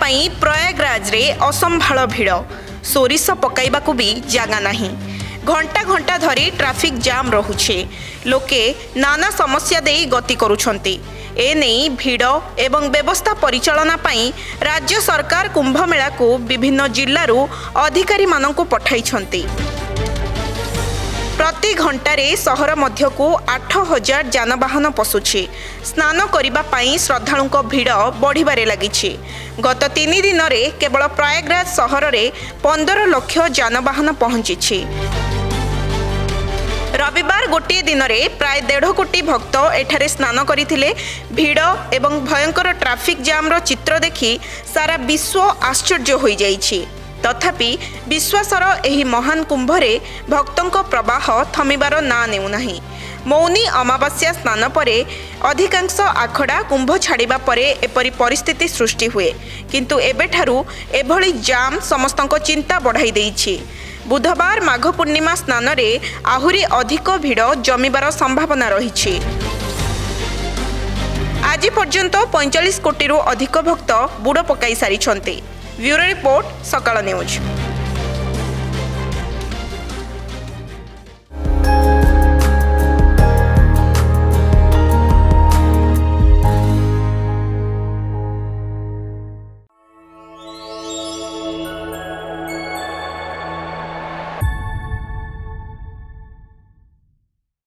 पाई प्रयागराज रे असंभाळ भिड़ सोरिष पकाइबाकू भी जागा नाही। घंटा घंटा धरी ट्रैफिक जाम रहुछे। लोके नाना समस्या देई गति करुछंती। ए नहीं भिड़ एवं व्यवस्था परिचालना पाई राज्य सरकार कुंभ मेला को विभिन्न जिल्लारू अधिकारी माननकु पठाइछंती। प्रति घंटारे सहर मध्यकू 8000 जानवाहन पशुछि। स्नान करिबा पाई श्रद्धालुंक भिड़ बढ़िबारे लागिछि। गत 3 दिन रे केवल प्रयागराज सहर रे 15 लाख जानवाहन पहुंचिछि। रविवार गोटे दिन रे प्राय 1.5 कोटी भक्त एठारे स्नान करिथिले। भिड़ एवं भयंकर ट्रैफिक जाम रो चित्र देखि सारा विश्व आश्चर्य होई जाइछि। तथापि विश्वासर एही महान कुंभरे भक्तों प्रवाह थमिबार ना नेउ नाही। मौनी अमावास्या स्नान परे अधिकांश आखड़ा कुंभ छाड़िबा परे एपरी परिस्थिति सृष्टि हुए, किंतु एबेठारू एभली जाम समस्तंको चिंता बढ़ाई देइछि। बुधवार माघ पूर्णिमा स्नान रे आहुरी अधिक भिड़ जमिबार संभावना रहिछि। आज पर्यंत 45 कोटी अधिक भक्त बुड़ पकाई सारिछन्ते। ब्यूरो रिपोर्ट, सकाळ न्यूज।